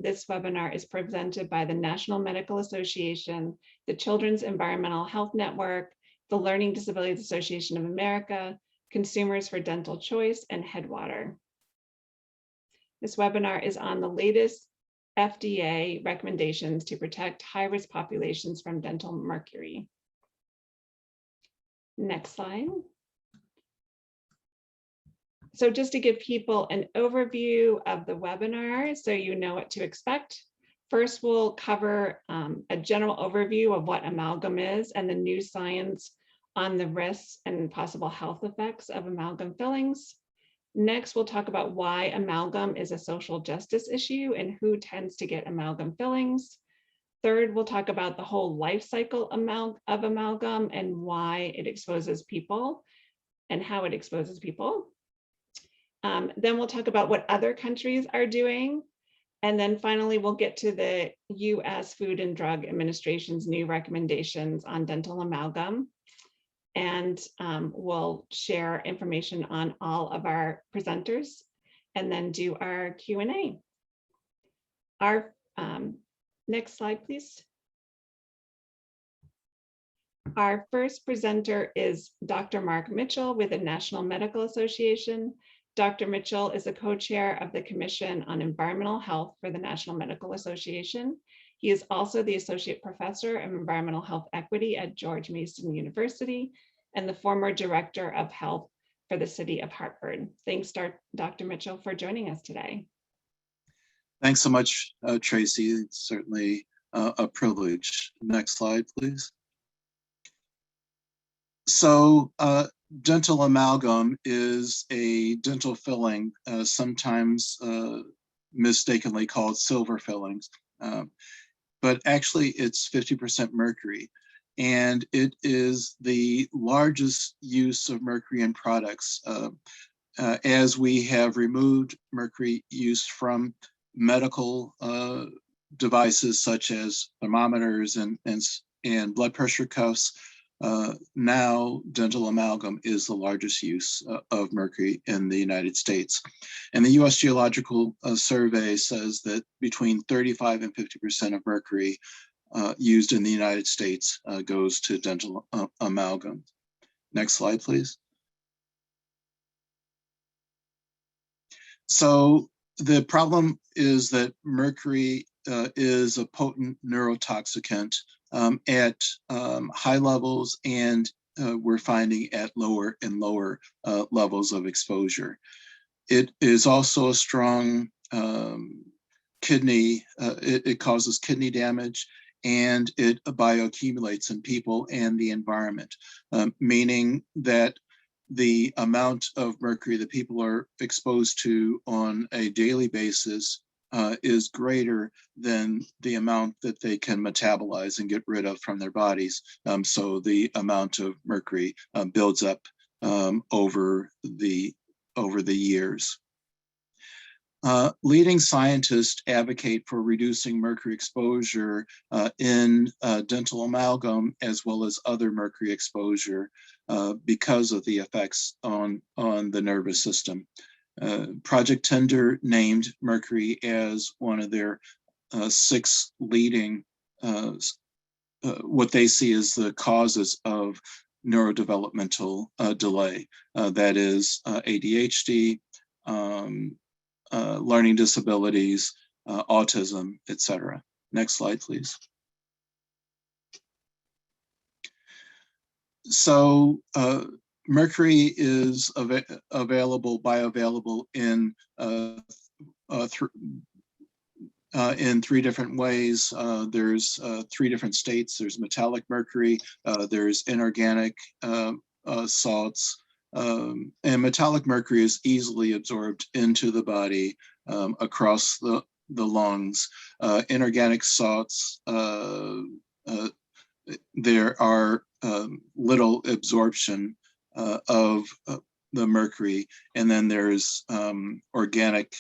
This webinar is presented by the National Medical Association, the Children's Environmental Health Network, the Learning Disabilities Association of America, Consumers for Dental Choice, and Headwater. This webinar is on the latest FDA recommendations to protect high-risk populations from dental mercury. Next slide. So just to give people an overview of the webinar so you know what to expect. First, we'll cover a general overview of what amalgam is and the new science on the risks and possible health effects of amalgam fillings. Next, we'll talk about why amalgam is a social justice issue and who tends to get amalgam fillings. Third, we'll talk about the whole life cycle of amalgam and why it exposes people and how it exposes people. Then we'll talk about what other countries are doing. And then finally, we'll get to the US Food and Drug Administration's new recommendations on dental amalgam. And we'll share information on all of our presenters and then do our Q&A. Our next slide, please. Our first presenter is Dr. Mark Mitchell with the National Medical Association. Dr. Mitchell is the co-chair of the Commission on Environmental Health for the National Medical Association. He is also the Associate Professor of Environmental Health Equity at George Mason University and the former Director of Health for the City of Hartford. Thanks, Dr. Mitchell, for joining us today. Thanks so much, Tracy. It's certainly a privilege. Next slide, please. So dental amalgam is a dental filling, sometimes mistakenly called silver fillings, but actually it's 50% mercury. And it is the largest use of mercury in products, as we have removed mercury use from medical devices such as thermometers and blood pressure cuffs. Now dental amalgam is the largest use of mercury in the United States. And the US Geological Survey says that between 35 and 50% of mercury used in the United States goes to dental amalgam. Next slide, please. So the problem is that mercury is a potent neurotoxicant at high levels, and we're finding at lower and lower levels of exposure. It is also a strong kidney, it causes kidney damage, and it bioaccumulates in people and the environment, meaning that the amount of mercury that people are exposed to on a daily basis is greater than the amount that they can metabolize and get rid of from their bodies. So the amount of mercury builds up over the years. Leading scientists advocate for reducing mercury exposure in dental amalgam as well as other mercury exposure because of the effects on the nervous system. Project Tender named mercury as one of their 6 leading, what they see as the causes of neurodevelopmental delay. That is ADHD, learning disabilities, autism, etc. Next slide, please. So mercury is bioavailable in 3 different ways. There's 3 different states. There's metallic mercury, there's inorganic salts, and metallic mercury is easily absorbed into the body across the lungs. Inorganic salts, there are little absorption of the mercury, and then there's organic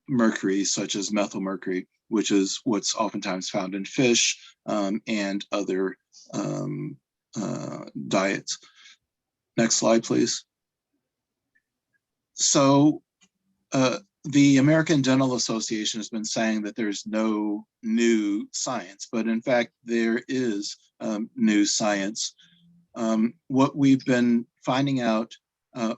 mercury such as methyl mercury, which is what's oftentimes found in fish and other diets. Next slide, please. So The American Dental Association has been saying that there's no new science, but in fact, there is new science. What we've been finding out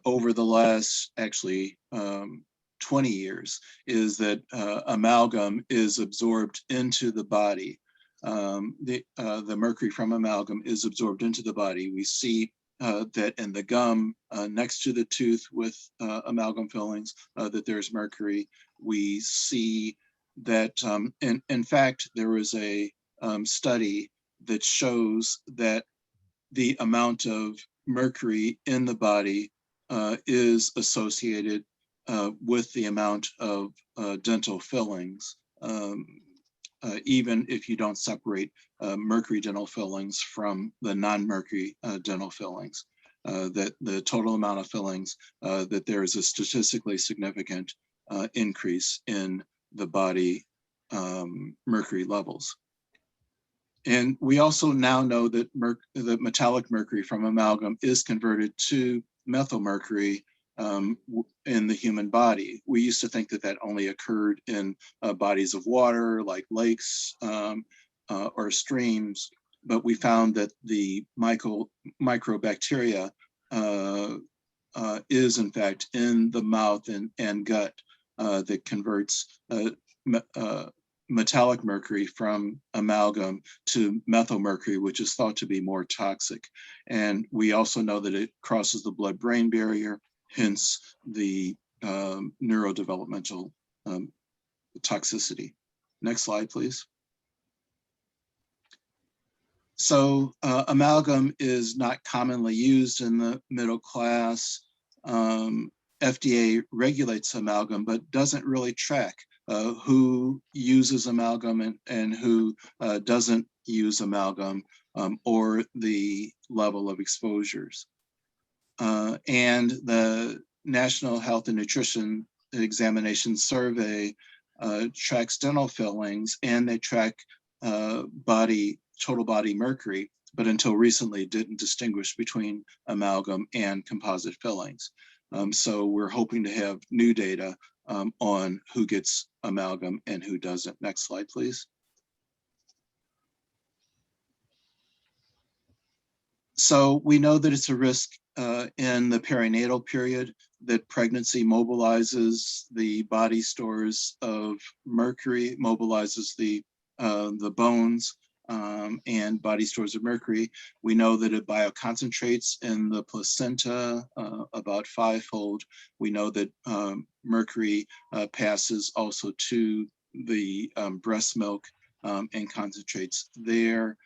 over the last actually 20 years is that amalgam is absorbed into the body. The mercury from amalgam is absorbed into the body. We see that in the gum next to the tooth with amalgam fillings, that there's mercury. We see that, in fact, there was a study that shows that the amount of mercury in the body is associated with the amount of dental fillings, even if you don't separate mercury dental fillings from the non-mercury dental fillings, that the total amount of fillings, that there is a statistically significant increase in the body mercury levels. And we also now know that the metallic mercury from amalgam is converted to methyl mercury in the human body. We used to think that that only occurred in bodies of water like lakes or streams, but we found that the microbacteria is in fact in the mouth and gut that converts metallic mercury from amalgam to methyl mercury, which is thought to be more toxic. And we also know that it crosses the blood-brain barrier, hence the neurodevelopmental toxicity. Next slide, please. So amalgam is not commonly used in the middle class. FDA regulates amalgam, but doesn't really track who uses amalgam and who doesn't use amalgam, or the level of exposures. And the National Health and Nutrition Examination Survey tracks dental fillings, and they track total body mercury, but until recently didn't distinguish between amalgam and composite fillings. So we're hoping to have new data on who gets amalgam and who doesn't. Next slide, please. So we know that it's a risk in the perinatal period, that pregnancy mobilizes the body stores of mercury, mobilizes the bones and body stores of mercury. We know that it bioconcentrates in the placenta about 5-fold. We know that mercury passes also to the breast milk and concentrates there.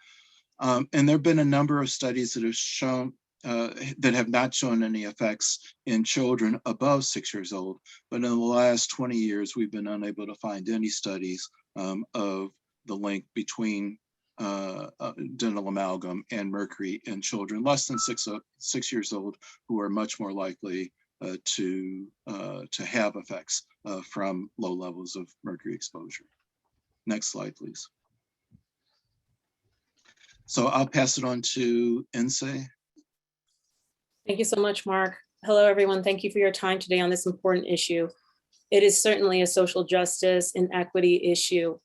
And there have been a number of studies that have shown that have not shown any effects in children above 6 years old. But in the last 20 years, we've been unable to find any studies of the link between dental amalgam and mercury in children less than 6 years old, who are much more likely to have effects from low levels of mercury exposure. Next slide, please. So I'll pass it on to Insay. Thank you so much, Mark. Hello, everyone. Thank you for your time today on this important issue. It is certainly a social justice and equity issue.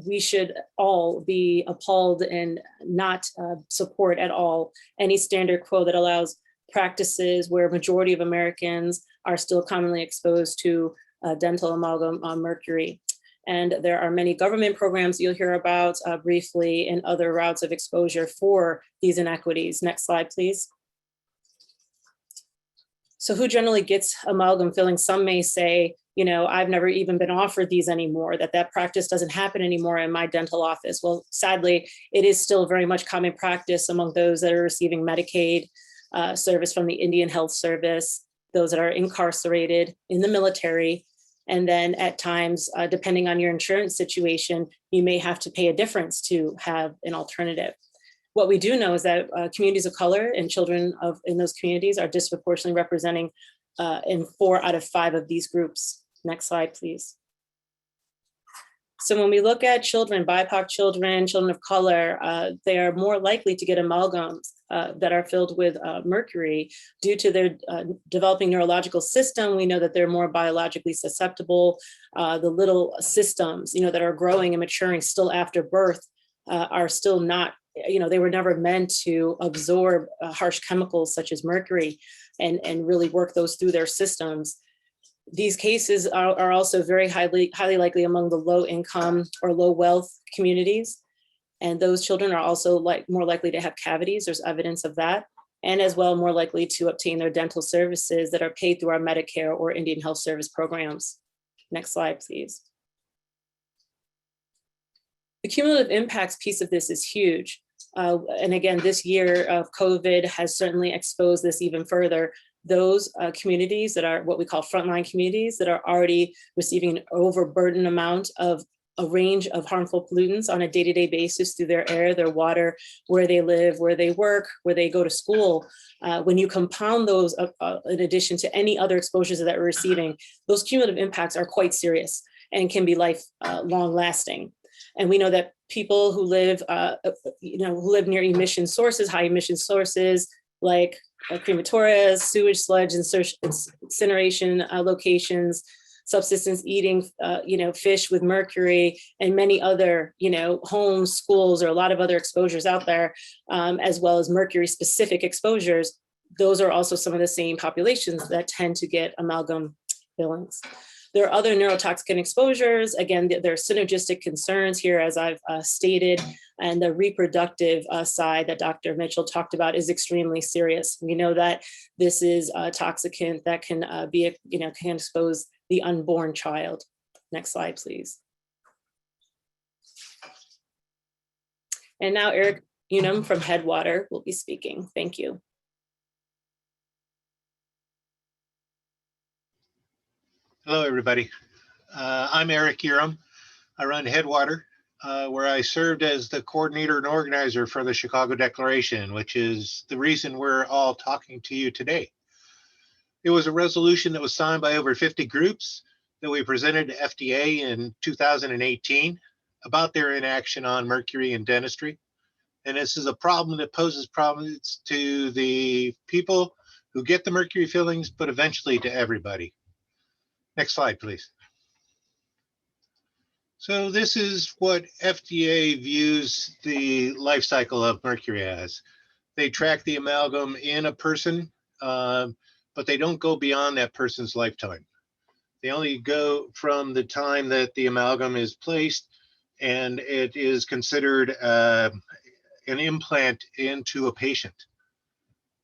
We should all be appalled and not support at all any standard quo that allows practices where a majority of Americans are still commonly exposed to dental amalgam mercury. And there are many government programs you'll hear about briefly and other routes of exposure for these inequities. Next slide, please. So who generally gets amalgam filling? Some may say, you know, I've never even been offered these anymore, that practice doesn't happen anymore in my dental office. Well, sadly, it is still very much common practice among those that are receiving Medicaid service from the Indian Health Service, those that are incarcerated, in the military. And then at times, depending on your insurance situation, you may have to pay a difference to have an alternative. What we do know is that communities of color and children in those communities are disproportionately representing in 4 out of 5 of these groups. Next slide, please. So when we look at children, BIPOC children, children of color, they are more likely to get amalgams that are filled with mercury due to their developing neurological system. We know that they're more biologically susceptible. The little systems, that are growing and maturing still after birth are still not, they were never meant to absorb harsh chemicals such as mercury and really work those through their systems. These cases are also very highly likely among the low income or low wealth communities. And those children are also more likely to have cavities. There's evidence of that. And as well, more likely to obtain their dental services that are paid through our Medicare or Indian Health Service programs. Next slide, please. The cumulative impacts piece of this is huge. And again, this year of COVID has certainly exposed this even further. Those communities that are what we call frontline communities that are already receiving an overburdened amount of a range of harmful pollutants on a day-to-day basis through their air, their water, where they live, where they work, where they go to school. When you compound those in addition to any other exposures that we're receiving, those cumulative impacts are quite serious and can be long lasting. And we know that people who live, who live near emission sources, high emission sources, like crematoria, sewage, sludge, incineration locations, subsistence eating, fish with mercury, and many other, homes, schools, or a lot of other exposures out there, as well as mercury-specific exposures. Those are also some of the same populations that tend to get amalgam fillings. There are other neurotoxin exposures. Again, there are synergistic concerns here, as I've stated, and the reproductive side that Dr. Mitchell talked about is extremely serious. We know that this is a toxicant that can can expose the unborn child. Next slide, please. And now Eric Unum from Headwater will be speaking. Thank you. Hello, everybody. I'm Eric Urim. I run Headwater, where I served as the coordinator and organizer for the Chicago Declaration, which is the reason we're all talking to you today. It was a resolution that was signed by over 50 groups that we presented to FDA in 2018 about their inaction on mercury in dentistry. And this is a problem that poses problems to the people who get the mercury fillings, but eventually to everybody. Next slide, please. So this is what FDA views the life cycle of mercury as. They track the amalgam in a person, but they don't go beyond that person's lifetime. They only go from the time that the amalgam is placed and it is considered an implant into a patient.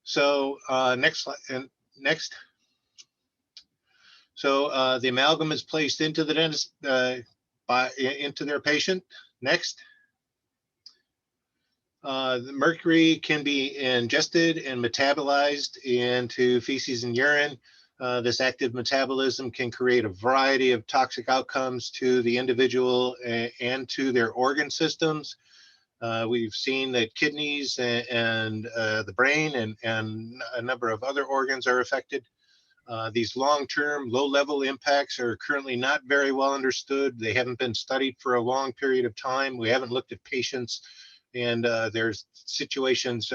So next slide, and next. So the amalgam is placed into the dentist, into their patient. Next. The mercury can be ingested and metabolized into feces and urine. This active metabolism can create a variety of toxic outcomes to the individual and to their organ systems. We've seen that kidneys and the brain and a number of other organs are affected. These long-term, low-level impacts are currently not very well understood. They haven't been studied for a long period of time. We haven't looked at patients, and there's situations,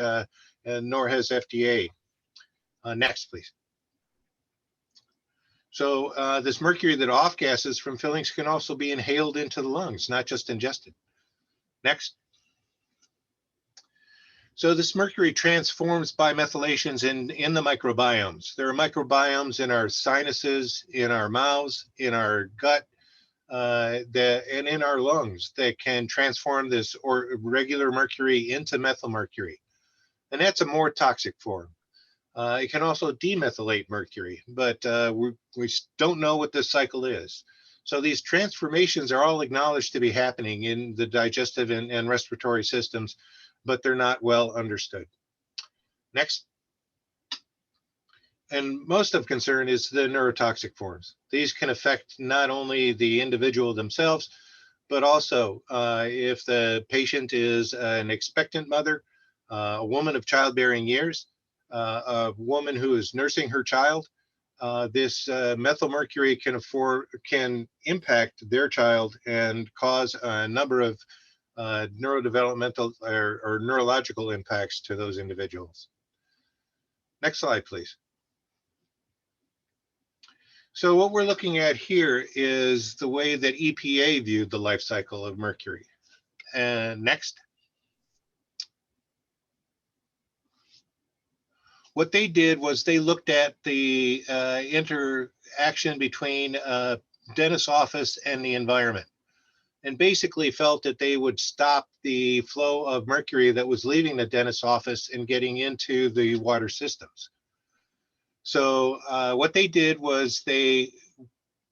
nor has FDA. Next, please. So this mercury that off-gases from fillings can also be inhaled into the lungs, not just ingested. Next. So this mercury transforms by methylations in the microbiomes. There are microbiomes in our sinuses, in our mouths, in our gut, and in our lungs that can transform this regular mercury into methylmercury. And that's a more toxic form. It can also demethylate mercury, but we don't know what this cycle is. So these transformations are all acknowledged to be happening in the digestive and respiratory systems, but they're not well understood. Next. And most of concern is the neurotoxic forms. These can affect not only the individual themselves, but also if the patient is an expectant mother, a woman of childbearing years, a woman who is nursing her child, this methyl mercury can impact their child and cause a number of neurodevelopmental or neurological impacts to those individuals. Next slide, please. So what we're looking at here is the way that EPA viewed the life cycle of mercury. And next. What they did was they looked at the interaction between dentist's office and the environment, and basically felt that they would stop the flow of mercury that was leaving the dentist's office and getting into the water systems. So what they did was they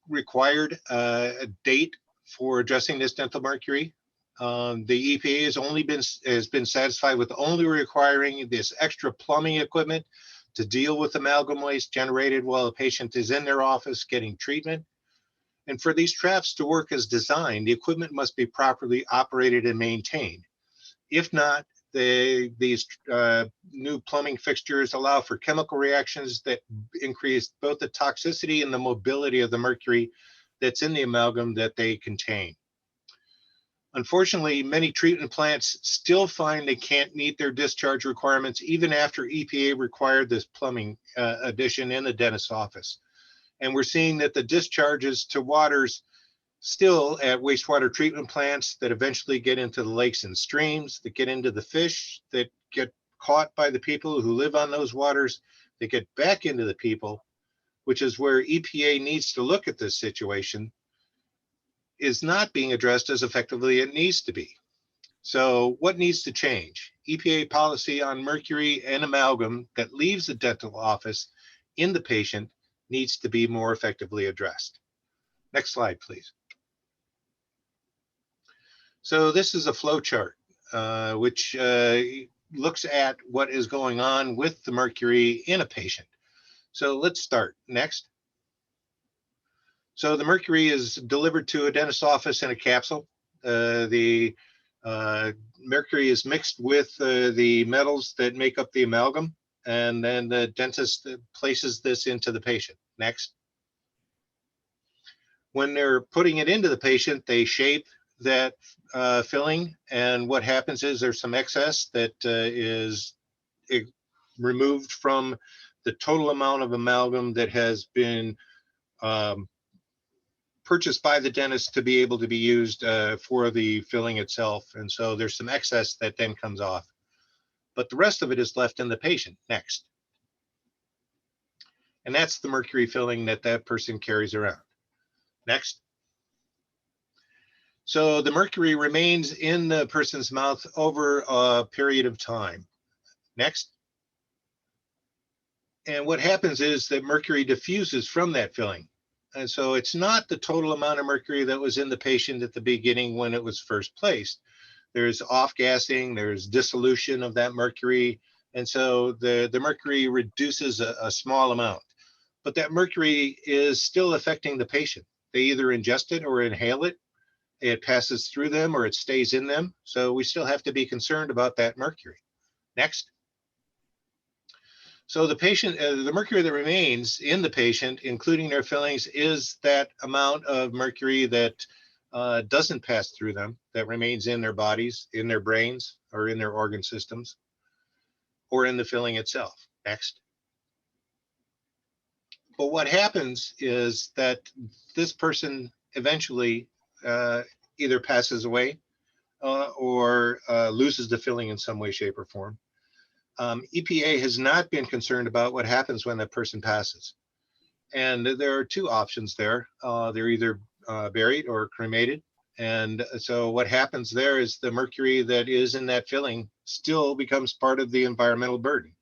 required a date for addressing this dental mercury. The EPA has been satisfied with only requiring this extra plumbing equipment to deal with amalgam waste generated while a patient is in their office getting treatment. And for these traps to work as designed, the equipment must be properly operated and maintained. If not, these new plumbing fixtures allow for chemical reactions that increase both the toxicity and the mobility of the mercury that's in the amalgam that they contain. Unfortunately, many treatment plants still find they can't meet their discharge requirements even after EPA required this plumbing addition in the dentist's office. And we're seeing that the discharges to waters still at wastewater treatment plants that eventually get into the lakes and streams, that get into the fish, that get caught by the people who live on those waters, that get back into the people, which is where EPA needs to look at this situation, is not being addressed as effectively as it needs to be. So what needs to change? EPA policy on mercury and amalgam that leaves the dental office in the patient needs to be more effectively addressed. Next slide, please. So this is a flow chart, which looks at what is going on with the mercury in a patient. So let's start. Next. So the mercury is delivered to a dentist's office in a capsule. The mercury is mixed with the metals that make up the amalgam, and then the dentist places this into the patient. Next. When they're putting it into the patient, they shape that filling, and what happens is there's some excess that is removed from the total amount of amalgam that has been purchased by the dentist to be able to be used for the filling itself. And so there's some excess that then comes off, but the rest of it is left in the patient. Next. And that's the mercury filling that that person carries around. Next. So the mercury remains in the person's mouth over a period of time. Next. And what happens is that mercury diffuses from that filling. And so it's not the total amount of mercury that was in the patient at the beginning when it was first placed. There's off-gassing, there's dissolution of that mercury. And so the mercury reduces a small amount. But that mercury is still affecting the patient. They either ingest it or inhale it. It passes through them or it stays in them. So we still have to be concerned about that mercury. Next. So the patient, the mercury that remains in the patient, including their fillings, is that amount of mercury that doesn't pass through them, that remains in their bodies, in their brains, or in their organ systems, or in the filling itself. Next. But what happens is that this person eventually either passes away or loses the filling in some way, shape, or form. EPA has not been concerned about what happens when that person passes. And there are two options there. They're either buried or cremated. And so what happens there is the mercury that is in that filling still becomes part of the environmental burden.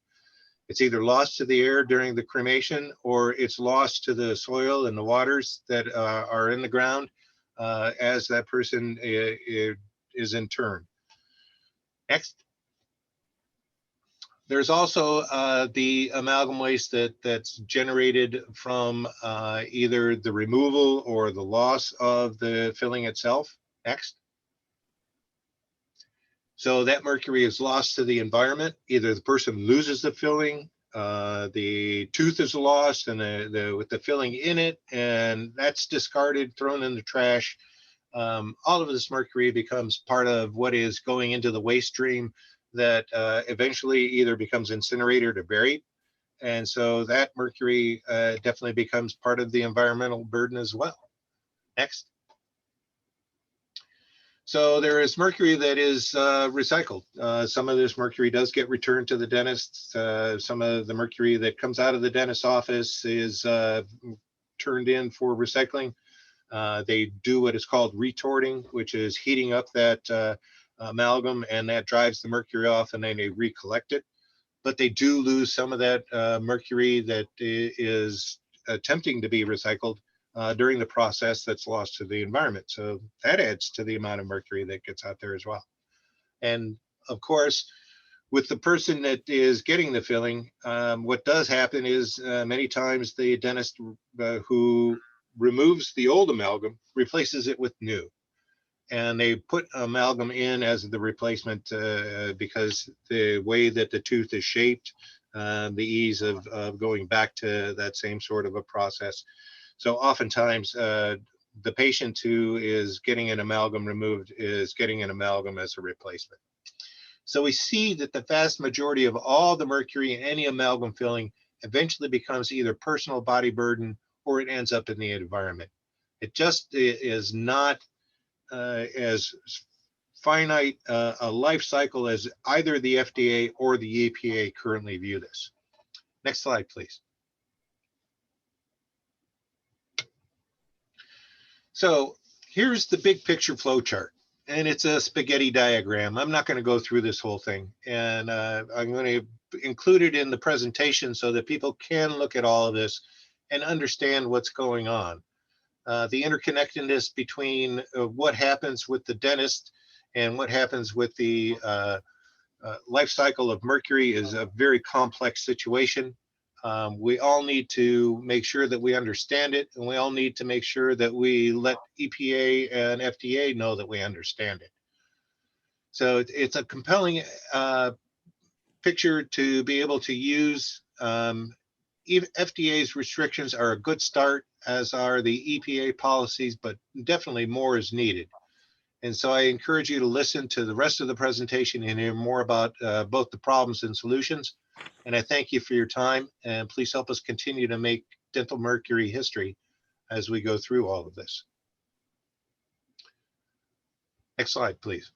It's either lost to the air during the cremation or it's lost to the soil and the waters that are in the ground as that person is interned. Next. There's also the amalgam waste that's generated from either the removal or the loss of the filling itself. Next. So that mercury is lost to the environment. Either the person loses the filling the tooth is lost and with the filling in it, and that's discarded, thrown in the trash. All of this mercury becomes part of what is going into the waste stream that eventually either becomes incinerated or buried. And so that mercury definitely becomes part of the environmental burden as well. Next. So there is mercury that is recycled. Some of this mercury does get returned to the dentist. Some of the mercury that comes out of the dentist's office is turned in for recycling. They do what is called retorting, which is heating up that amalgam, and that drives the mercury off, and then they recollect it. But they do lose some of that mercury that is attempting to be recycled during the process that's lost to the environment. So that adds to the amount of mercury that gets out there as well. And of course, with the person that is getting the filling, what does happen is many times the dentist who removes the old amalgam replaces it with new. And they put amalgam in as the replacement because the way that the tooth is shaped, the ease of going back to that same sort of a process. So oftentimes the patient who is getting an amalgam removed is getting an amalgam as a replacement. So we see that the vast majority of all the mercury in any amalgam filling eventually becomes either personal body burden or it ends up in the environment. It just is not as finite a life cycle as either the FDA or the EPA currently view this. Next slide, please. So here's the big picture flow chart, and it's a spaghetti diagram. I'm not going to go through this whole thing, and I'm going to include it in the presentation so that people can look at all of this and understand what's going on. The interconnectedness between what happens with the dentist and what happens with the life cycle of mercury is a very complex situation. We all need to make sure that we understand it, and we all need to make sure that we let EPA and FDA know that we understand it. So it's a compelling picture to be able to use. FDA's restrictions are a good start, as are the EPA policies, but definitely more is needed. And so I encourage you to listen to the rest of the presentation and hear more about both the problems and solutions. And I thank you for your time, and please help us continue to make dental mercury history as we go through all of this. Next slide, please.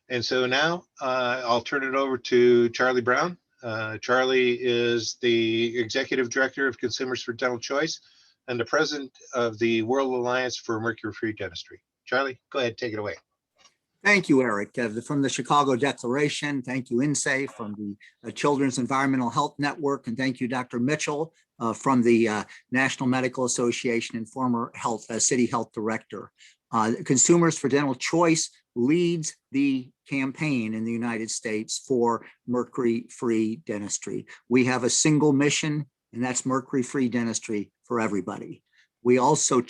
And so now I'll turn it over to Charlie Brown. Charlie is the Executive Director of Consumers for Dental Choice and the President of the World Alliance for Mercury-Free Dentistry. Charlie, go ahead, take it away. Thank you, Eric. From the Chicago Declaration, thank you, INSAE, from the Children's Environmental Health Network, and thank you, Dr. Mitchell, from the National Medical Association and former City Health Director. Consumers for Dental Choice leads the campaign in the United States for mercury-free dentistry. We have a single mission, and that's mercury-free dentistry for everybody. We also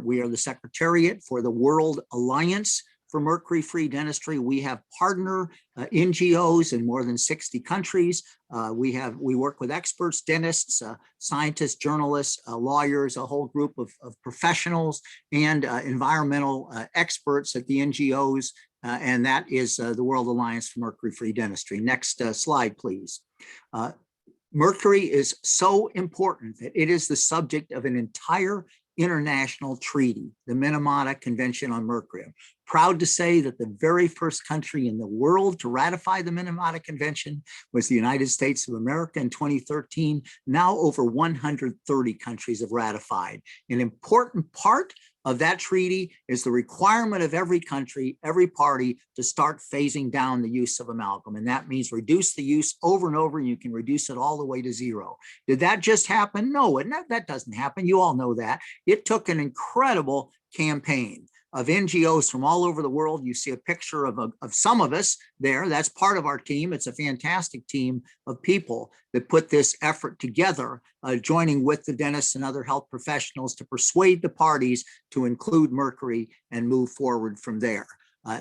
we are the Secretariat for the World Alliance for Mercury-Free Dentistry. We have partner NGOs in more than 60 countries. We work with experts, dentists, scientists, journalists, lawyers, a whole group of professionals and environmental experts at the NGOs, and that is the World Alliance for Mercury-Free Dentistry. Next slide, please. Mercury is so important that it is the subject of an entire international treaty, the Minamata Convention on Mercury. I'm proud to say that the very first country in the world to ratify the Minamata Convention was the United States of America in 2013. Now over 130 countries have ratified. An important part of that treaty is the requirement of every country, every party, to start phasing down the use of amalgam. And that means reduce the use over and over, and you can reduce it all the way to zero. Did that just happen? No, that doesn't happen. You all know that. It took an incredible campaign of NGOs from all over the world. You see a picture of some of us there. That's part of our team. It's a fantastic team of people that put this effort together, joining with the dentists and other health professionals to persuade the parties to include mercury and move forward from there.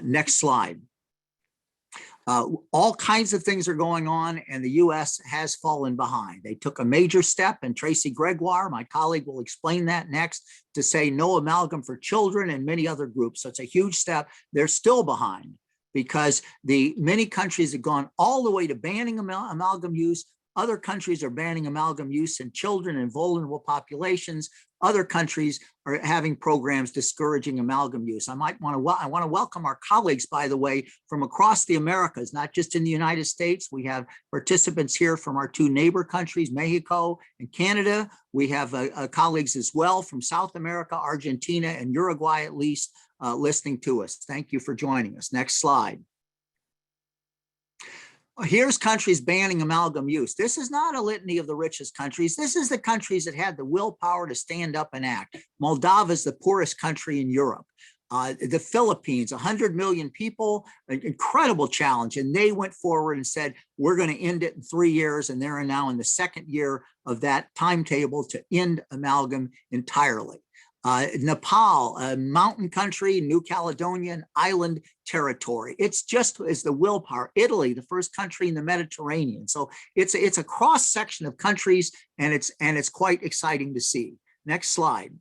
Next slide. All kinds of things are going on, and the US has fallen behind. They took a major step, and Tracy Gregoire, my colleague, will explain that next, to say no amalgam for children and many other groups. So it's a huge step. They're still behind because many countries have gone all the way to banning amalgam use. Other countries are banning amalgam use in children and vulnerable populations. Other countries are having programs discouraging amalgam use. I want to welcome our colleagues, by the way, from across the Americas, not just in the United States. We have participants here from our two neighbor countries, Mexico and Canada. We have colleagues as well from South America, Argentina, and Uruguay, at least, listening to us. Thank you for joining us. Next slide. Here's countries banning amalgam use. This is not a litany of the richest countries. This is the countries that had the willpower to stand up and act. Moldova is the poorest country in Europe. The Philippines, 100 million people, an incredible challenge. And they went forward and said, we're going to end it in 3 years. And they're now in the second year of that timetable to end amalgam entirely. Nepal, a mountain country, New Caledonia, an island territory. It's just as the willpower. Italy, the first country in the Mediterranean. So it's a cross section of countries, and it's quite exciting to see. Next slide.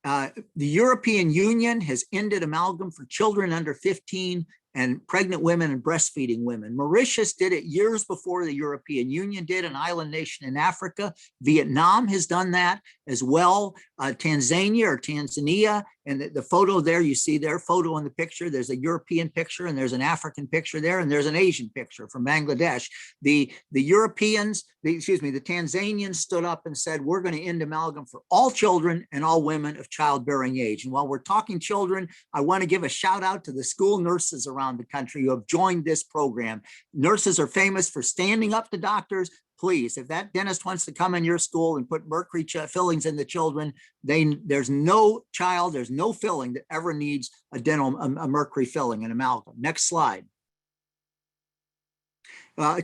The European Union has ended amalgam for children under 15 and pregnant women and breastfeeding women. Mauritius did it years before the European Union did, an island nation in Africa. Vietnam has done that as well. Tanzania, and the photo there, you see their photo in the picture. There's a European picture, and there's an African picture there, and there's an Asian picture from Bangladesh. The Tanzanians stood up and said, we're going to end amalgam for all children and all women of childbearing age. And while we're talking children, I want to give a shout out to the school nurses around the country who have joined this program. Nurses are famous for standing up to doctors. Please, if that dentist wants to come in your school and put mercury fillings in the children, there's no child, there's no filling that ever needs a mercury filling, an amalgam. Next slide.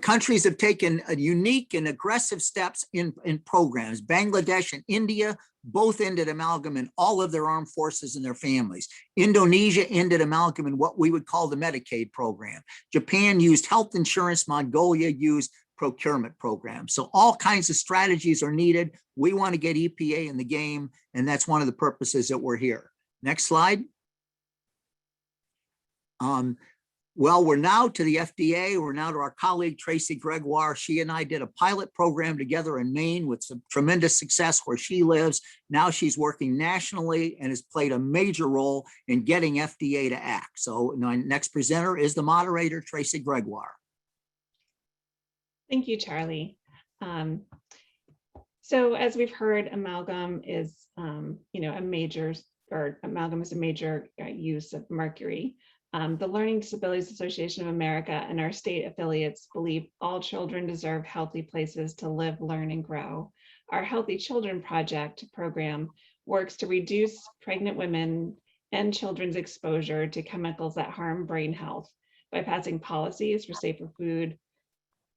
Countries have taken unique and aggressive steps in programs. Bangladesh and India both ended amalgam in all of their armed forces and their families. Indonesia ended amalgam in what we would call the Medicaid program. Japan used health insurance. Mongolia used procurement programs. So all kinds of strategies are needed. We want to get EPA in the game, and that's one of the purposes that we're here. Next slide. Well, we're now to the FDA. We're now to our colleague, Tracy Gregoire. She and I did a pilot program together in Maine with some tremendous success where she lives. Now she's working nationally and has played a major role in getting FDA to act. So my next presenter is the moderator, Tracy Gregoire. Thank you, Charlie. So as we've heard, amalgam is, amalgam is a major use of mercury. The Learning Disabilities Association of America and our state affiliates believe all children deserve healthy places to live, learn, and grow. Our Healthy Children Project program works to reduce pregnant women and children's exposure to chemicals that harm brain health by passing policies for safer food,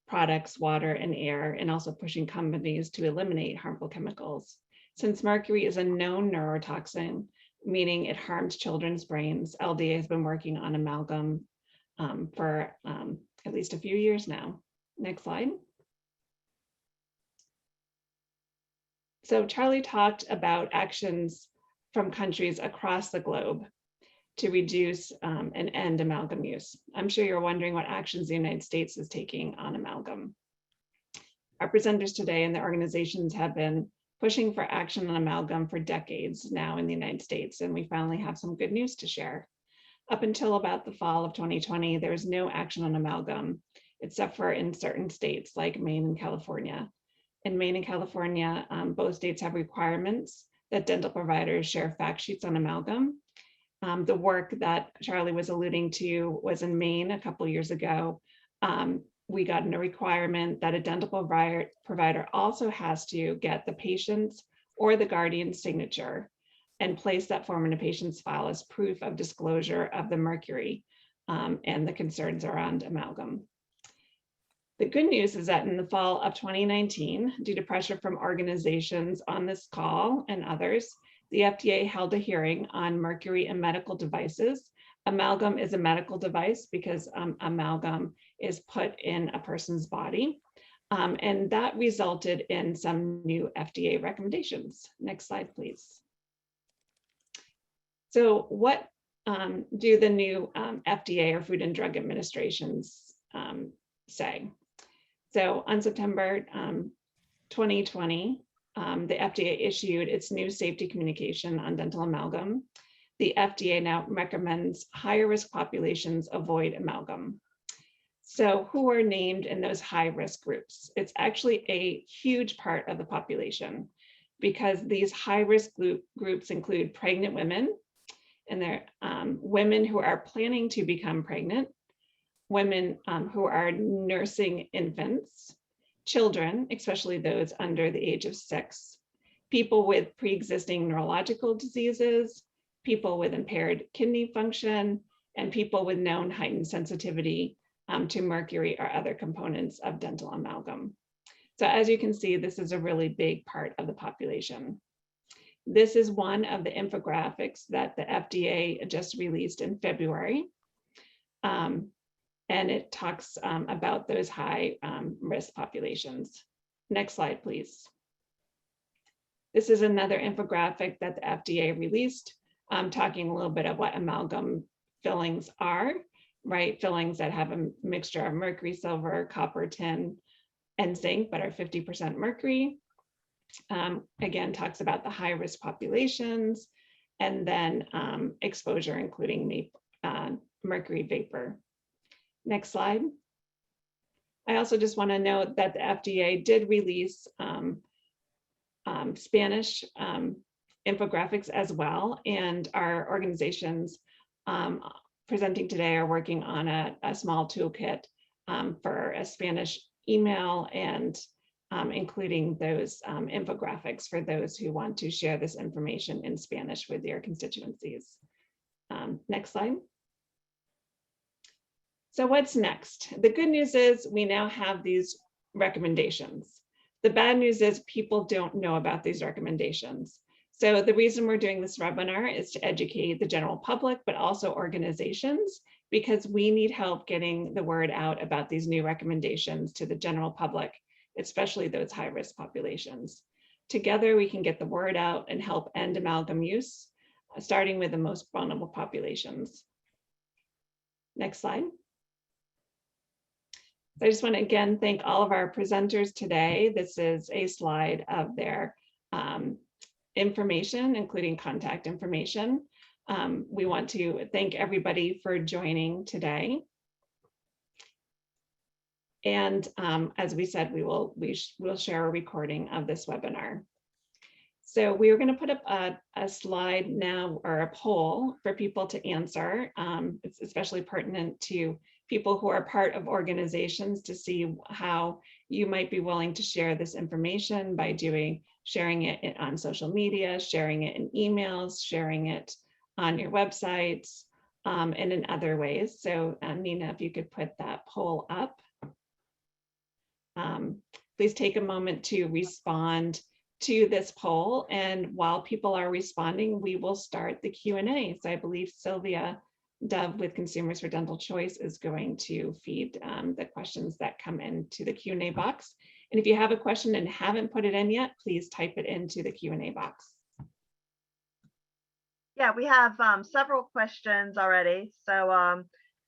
products, water, and air, and also pushing companies to eliminate harmful chemicals. Since mercury is a known neurotoxin, meaning it harms children's brains, LDA has been working on amalgam for at least a few years now. Next slide. So Charlie talked about actions from countries across the globe to reduce and end amalgam use. I'm sure you're wondering what actions the United States is taking on amalgam. Our presenters today and the organizations have been pushing for action on amalgam for decades now in the United States, and we finally have some good news to share. Up until about the fall of 2020, there was no action on amalgam, except for in certain states like Maine and California. In Maine and California, both states have requirements that dental providers share fact sheets on amalgam. The work that Charlie was alluding to was in Maine a couple of years ago. We got a requirement that a dental provider also has to get the patient's or the guardian's signature and place that form in a patient's file as proof of disclosure of the mercury and the concerns around amalgam. The good news is that in the fall of 2019, due to pressure from organizations on this call and others, the FDA held a hearing on mercury in medical devices Amalgam is a medical device because amalgam is put in a person's body. And that resulted in some new FDA recommendations. Next slide, please. So what do the new FDA or Food and Drug Administrations say? So on September 2020, the FDA issued its new safety communication on dental amalgam. The FDA now recommends higher risk populations avoid amalgam. So who are named in those high risk groups? It's actually a huge part of the population because these high risk groups include pregnant women, and they're women who are planning to become pregnant, women who are nursing infants, children, especially those under the age of 6, people with pre-existing neurological diseases, people with impaired kidney function, and people with known heightened sensitivity to mercury or other components of dental amalgam. So as you can see, this is a really big part of the population. This is one of the infographics that the FDA just released in February. And it talks about those high risk populations. Next slide, please. This is another infographic that the FDA released, talking a little bit of what amalgam fillings are, right? Fillings that have a mixture of mercury, silver, copper, tin, and zinc, but are 50% mercury. Again, talks about the high risk populations, and then exposure, including mercury vapor. Next slide. I also just want to note that the FDA did release Spanish infographics as well, and our organizations presenting today are working on a small toolkit for a Spanish email and including those infographics for those who want to share this information in Spanish with their constituencies. Next slide. So what's next? The good news is we now have these recommendations. The bad news is people don't know about these recommendations. So the reason we're doing this webinar is to educate the general public, but also organizations, because we need help getting the word out about these new recommendations to the general public, especially those high-risk populations. Together, we can get the word out and help end amalgam use, starting with the most vulnerable populations. Next slide. So I just want to again thank all of our presenters today. This is a slide of their information, including contact information. We want to thank everybody for joining today. And as we said, we'll share a recording of this webinar. So we are going to put up a slide now, or a poll for people to answer. It's especially pertinent to people who are part of organizations to see how you might be willing to share this information by sharing it on social media, sharing it in emails, sharing it on your websites, and in other ways. So Nina, if you could put that poll up. Please take a moment to respond to this poll. And while people are responding, we will start the Q&A. So I believe Sylvia Dove with Consumers for Dental Choice is going to feed the questions that come into the Q&A box. And if you have a question and haven't put it in yet, please type it into the Q&A box. Yeah, we have several questions already. So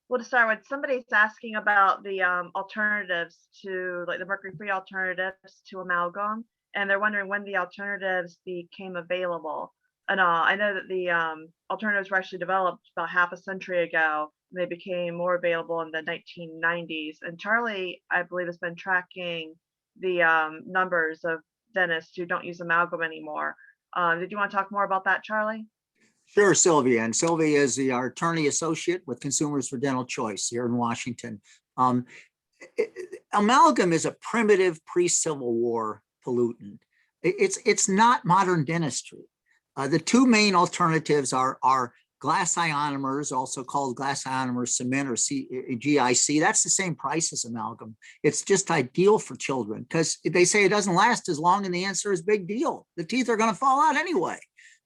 we'll just start with somebody's asking about the alternatives to, like, the mercury-free alternatives to amalgam, and they're wondering when the alternatives became available. And I know that the alternatives were actually developed about half a century ago, and they became more available in the 1990s. And Charlie, I believe, has been tracking the numbers of dentists who don't use amalgam anymore. Did you want to talk more about that, Charlie? Sure, Sylvia. And Sylvia is our attorney associate with Consumers for Dental Choice here in Washington. Amalgam is a primitive pre-Civil War pollutant. It's not modern dentistry. The two main alternatives are glass ionomers, also called glass ionomer cement, or GIC. That's the same price as amalgam. It's just ideal for children because they say it doesn't last as long, and the answer is big deal. The teeth are going to fall out anyway.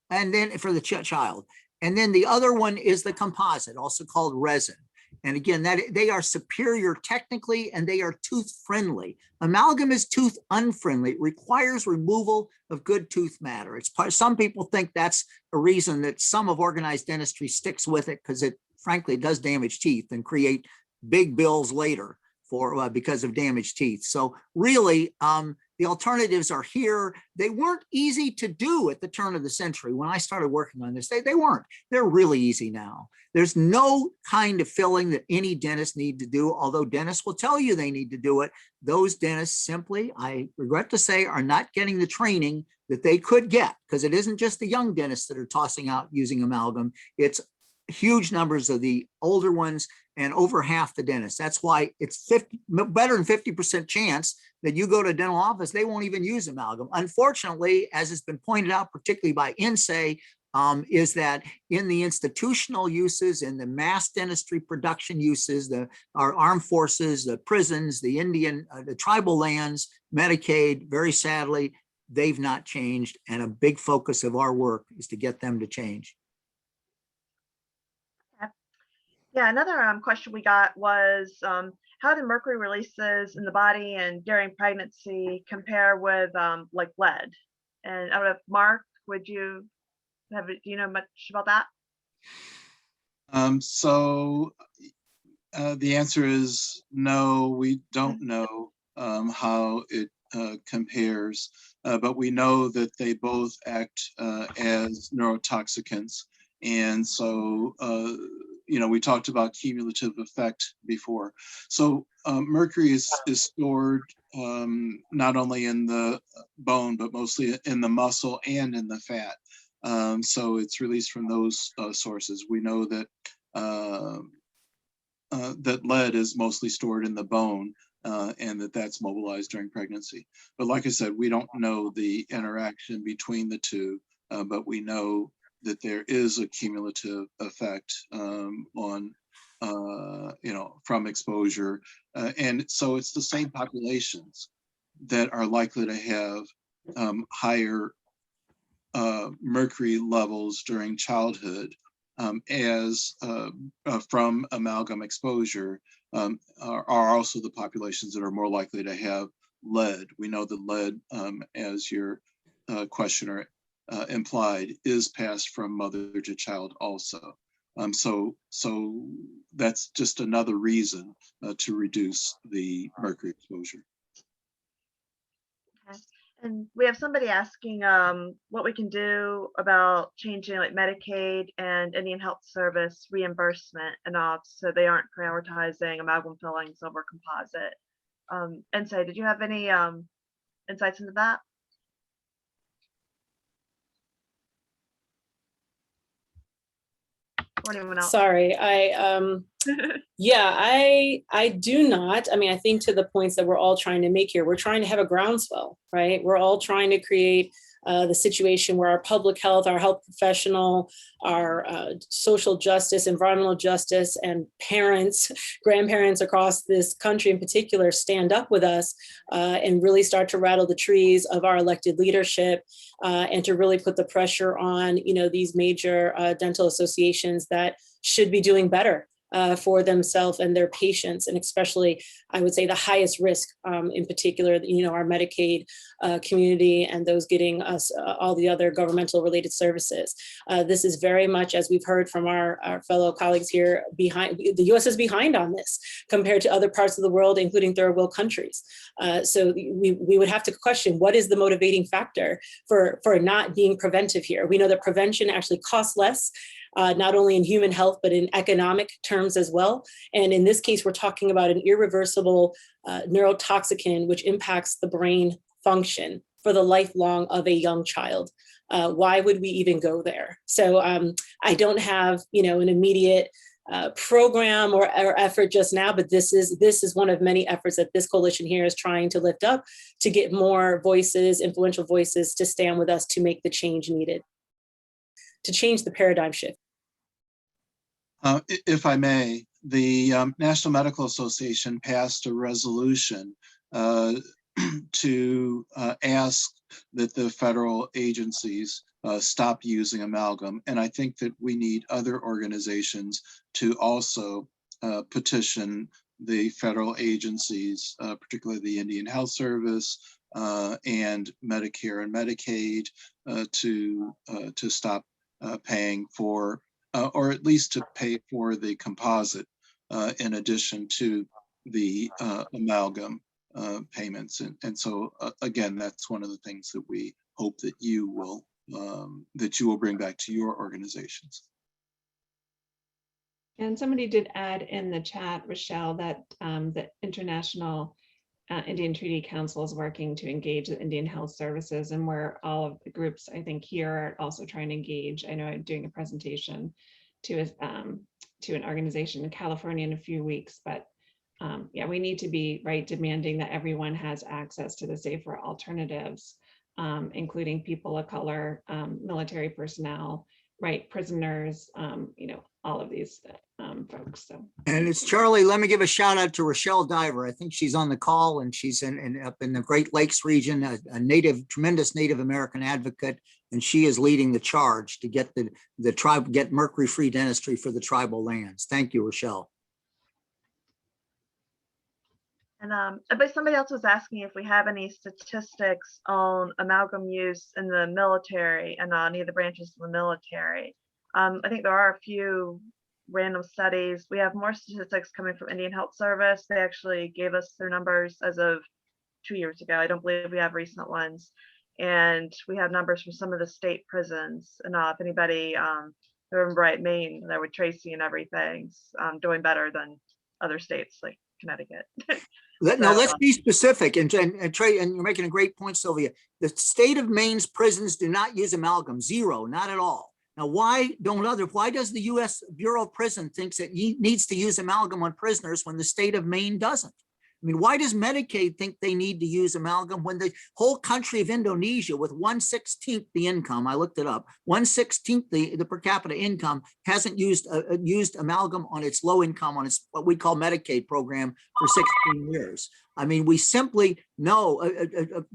And then for the child. And then the other one is the composite, also called resin. And again, that they are superior technically, and they are tooth friendly. Amalgam is tooth unfriendly. It requires removal of good tooth matter. It's part, some people think that's a reason that some of organized dentistry sticks with it, because it frankly does damage teeth and create big bills later for because of damaged teeth. So really, the alternatives are here. They weren't easy to do at the turn of the century. When I started working on this, they weren't. They're really easy now. There's no kind of filling that any dentist need to do, although dentists will tell you they need to do it. Those dentists simply, I regret to say, are not getting the training that they could get, because it isn't just the young dentists that are tossing out using amalgam. It's huge numbers of the older ones and over half the dentists. That's why it's better than 50% chance that you go to a dental office, they won't even use amalgam. Unfortunately, as has been pointed out, particularly by INSAE, is that in the institutional uses, in the mass dentistry production uses, our armed forces, the prisons, the Indian, the tribal lands, Medicaid, very sadly, they've not changed. And a big focus of our work is to get them to change. Yeah, another question we got was, how do mercury releases in the body and during pregnancy compare with like lead? And I don't know if Mark, would you have, do you know much about that? The answer is no, we don't know how it compares, but we know that they both act as neurotoxicants. And so, we talked about cumulative effect before. So mercury is stored not only in the bone, but mostly in the muscle and in the fat. So it's released from those sources. We know that that lead is mostly stored in the bone, and that's mobilized during pregnancy. But like I said, we don't know the interaction between the two, but we know that there is a cumulative effect on, from exposure. And so it's the same populations that are likely to have higher mercury levels during childhood as from amalgam exposure are also the populations that are more likely to have lead. We know that lead, as your questioner implied, is passed from mother to child also. So that's just another reason to reduce the mercury exposure. Okay. And we have somebody asking what we can do about changing like Medicaid and Indian Health Service reimbursement and all, so they aren't prioritizing amalgam fillings over composite. And so, did you have any insights into that? Or anyone else? Sorry, I do not. I mean, I think to the points that we're all trying to make here, we're trying to have a groundswell, right? We're all trying to create the situation where our public health, our health professional, our social justice, environmental justice, and parents, grandparents across this country in particular stand up with us and really start to rattle the trees of our elected leadership and to really put the pressure on, these major dental associations that should be doing better for themselves and their patients, and especially, I would say, the highest risk in particular, our Medicaid community and those getting us all the other governmental related services. This is very much, as we've heard from our fellow colleagues here, behind. The U.S. is behind on this compared to other parts of the world, including third world countries. So we would have to question, what is the motivating factor for not being preventive here? We know that prevention actually costs less, not only in human health, but in economic terms as well. And in this case, we're talking about an irreversible neurotoxin, which impacts the brain function for the lifelong of a young child. Why would we even go there? So I don't have, an immediate program or effort just now, but this is one of many efforts that this coalition here is trying to lift up to get more voices, influential voices, to stand with us to make the change needed, to change the paradigm shift. If I may, the National Medical Association passed a resolution to ask that the federal agencies stop using amalgam. And I think that we need other organizations to also petition the federal agencies, particularly the Indian Health Service and Medicare and Medicaid, to stop paying for, or at least to pay for the composite in addition to the amalgam payments. And so again, that's one of the things that we hope that you will bring back to your organizations. And somebody did add in the chat, Rochelle, that the International Indian Treaty Council is working to engage the Indian Health Services, and where all of the groups, I think, here are also trying to engage. I know I'm doing a presentation to an organization in California in a few weeks, but yeah, we need to be demanding that everyone has access to the safer alternatives, including people of color, military personnel, prisoners, all of these folks. So. And it's Charlie. Let me give a shout out to Rochelle Diver. I think she's on the call, and she's up in the Great Lakes region, a tremendous Native American advocate, and she is leading the charge to get the tribe, get mercury-free dentistry for the tribal lands. Thank you, Rochelle. And but somebody else was asking if we have any statistics on amalgam use in the military and any of the branches of the military. I think there are a few random studies. We have more statistics coming from Indian Health Service. They actually gave us their numbers as of 2 years ago. I don't believe we have recent ones. And we have numbers from some of the state prisons. And if anybody remember right, Maine, there with Tracy and everything's doing better than other states like Connecticut. Let's be specific, and Trey, and you're making a great point, Sylvia. The state of Maine's prisons do not use amalgam, zero, not at all. Now, why does the U.S. Bureau of Prison thinks that he needs to use amalgam on prisoners when the state of Maine doesn't? I mean, why does Medicaid think they need to use amalgam when the whole country of Indonesia, with 1/16 the income, I looked it up, 1/16 the per capita income, hasn't used amalgam on its low income, on its what we call Medicaid program for 16 years. I mean, we simply know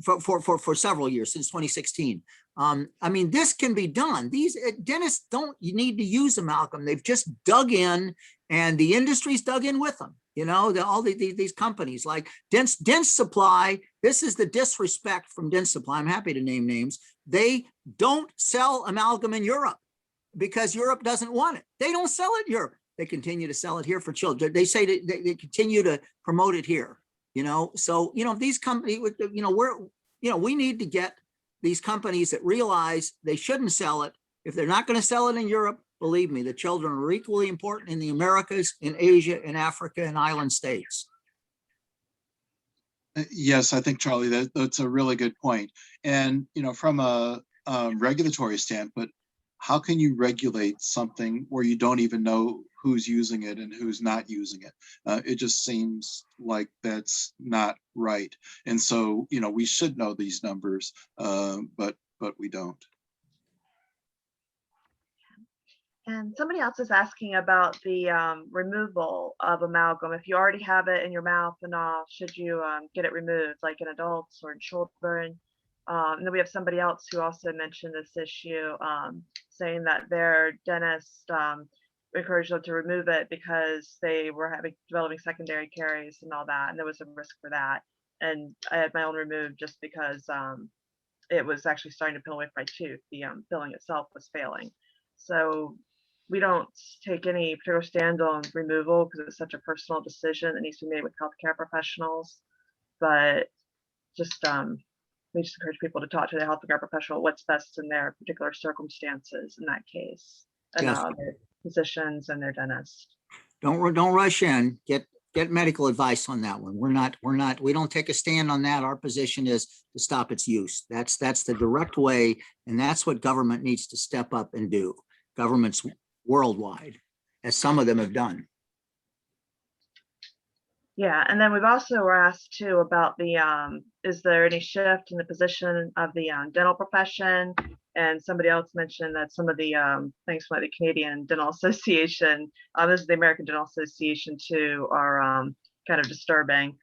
for several years, since 2016. I mean, this can be done. These dentists don't need to use amalgam. They've just dug in, and the industry's dug in with them. All these companies like Dent Supply. This is the disrespect from Dent Supply. I'm happy to name names. They don't sell amalgam in Europe because Europe doesn't want it. They don't sell it in Europe. They continue to sell it here for children. They say that they continue to promote it here. So these companies, we need to get these companies that realize they shouldn't sell it. If they're not going to sell it in Europe, believe me, the children are equally important in the Americas, in Asia, in Africa, and island states. Yes, I think, Charlie, that's a really good point. And, from a regulatory standpoint, how can you regulate something where you don't even know who's using it and who's not using it? It just seems like that's not right. And so, we should know these numbers, but we don't. And somebody else is asking about the removal of amalgam. If you already have it in your mouth and all, should you get it removed, like in adults or in children? And then we have somebody else who also mentioned this issue, saying that their dentist encouraged them to remove it because they were developing secondary caries and all that, and there was a risk for that. And I had my own removed just because it was actually starting to peel away my tooth. The filling itself was failing. So we don't take any particular stand on removal because it's such a personal decision that needs to be made with healthcare professionals. But just we just encourage people to talk to their healthcare professional what's best in their particular circumstances in that case, and Yes. their physicians and their dentists. Don't rush in. Get medical advice on that one. We don't take a stand on that. Our position is to stop its use. That's the direct way, and that's what government needs to step up and do. Governments worldwide, as some of them have done. Yeah, and then we've also were asked too about the is there any shift in the position of the dental profession? And somebody else mentioned that some of the things from the Canadian Dental Association, this is the American Dental Association too, are kind of disturbing.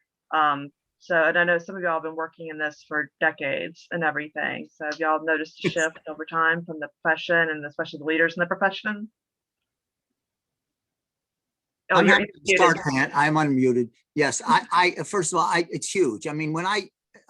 So, and I know some of y'all have been working in this for decades and everything. So have y'all noticed a shift over time from the profession and especially the leaders in the profession? Oh, I'm you're happy to start, Grant. I'm unmuted. Yes, first of all, it's huge. I mean,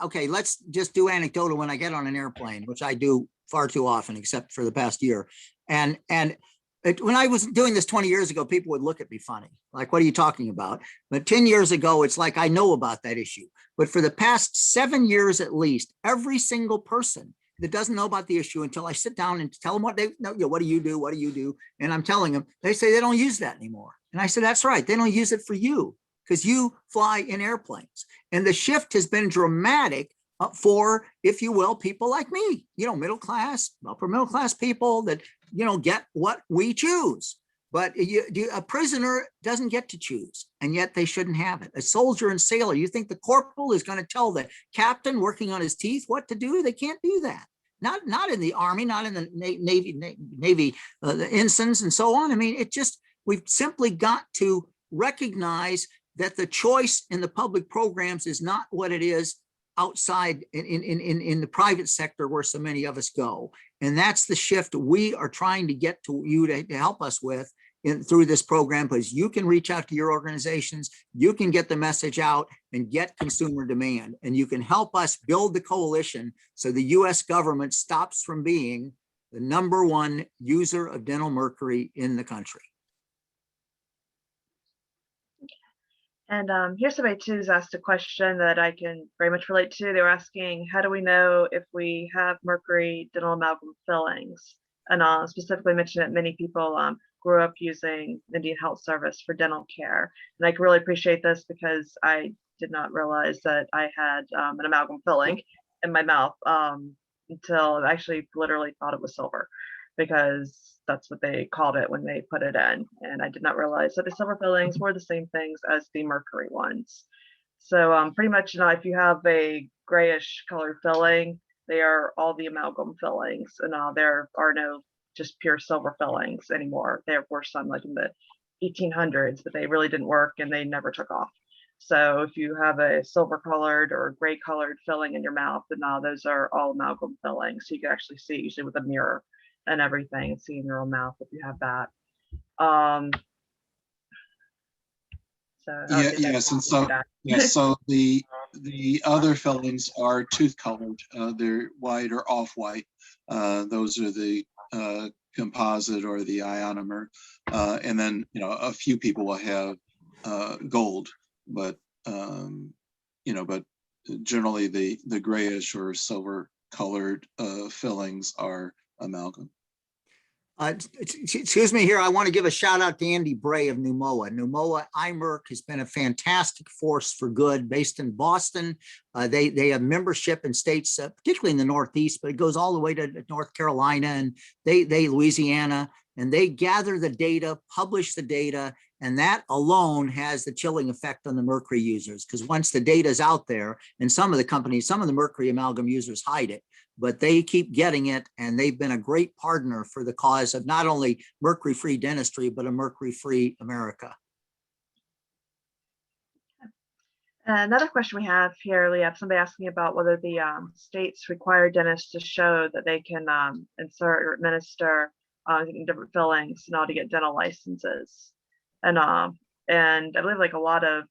okay, let's just do anecdotal when I get on an airplane, which I do far too often, except for the past year. And when I was doing this 20 years ago, people would look at me funny, like, what are you talking about? But 10 years ago, it's like, I know about that issue. But for the past 7 years, at least, every single person that doesn't know about the issue until I sit down and tell them what they know, what do you do? What do you do? And I'm telling them, they say they don't use that anymore. And I said, that's right. They don't use it for you because you fly in airplanes. And the shift has been dramatic for, if you will, people like me, middle class, upper middle class people that, get what we choose. But a prisoner doesn't get to choose, and yet they shouldn't have it. A soldier and sailor, you think the corporal is going to tell the captain working on his teeth what to do? They can't do that. Not in the Army, not in the Navy, the ensigns and so on. I mean, we've simply got to recognize that the choice in the public programs is not what it is outside in the private sector where so many of us go. And that's the shift we are trying to get to you to help us with through this program, because you can reach out to your organizations, you can get the message out and get consumer demand, and you can help us build the coalition so the US government stops from being the #1 user of dental mercury in the country. And here's somebody too who's asked a question that I can very much relate to. They were asking, how do we know if we have mercury dental amalgam fillings? And specifically mentioned that many people grew up using Indian Health Service for dental care. And I can really appreciate this because I did not realize that I had an amalgam filling in my mouth until I actually literally thought it was silver, because that's what they called it when they put it in. And I did not realize that the silver fillings were the same things as the mercury ones. So pretty much, if you have a grayish colored filling, they are all the amalgam fillings, and there are no just pure silver fillings anymore. There were some like in the 1800s, but they really didn't work and they never took off. So if you have a silver colored or gray colored filling in your mouth, then those are all amalgam fillings. So you can actually see usually with a mirror and everything, and see in your own mouth if you have that. So the other fillings are tooth colored. They're white or off white. Those are the composite or the ionomer, and then a few people will have gold, but but generally the grayish or silver colored fillings are amalgam. Excuse me here. I want to give a shout out to Andy Bray of Pneumoa. Pneumoa iMerc has been a fantastic force for good based in Boston. They have membership in states, particularly in the Northeast, but it goes all the way to North Carolina and Louisiana, and they gather the data, publish the data, and that alone has the chilling effect on the mercury users, because once the data is out there, and some of the mercury amalgam users hide it, but they keep getting it, and they've been a great partner for the cause of not only mercury-free dentistry, but a mercury-free America. Another question we have here, we have somebody asking about whether the states require dentists to show that they can insert or administer different fillings in order to get dental licenses. And I believe like a lot of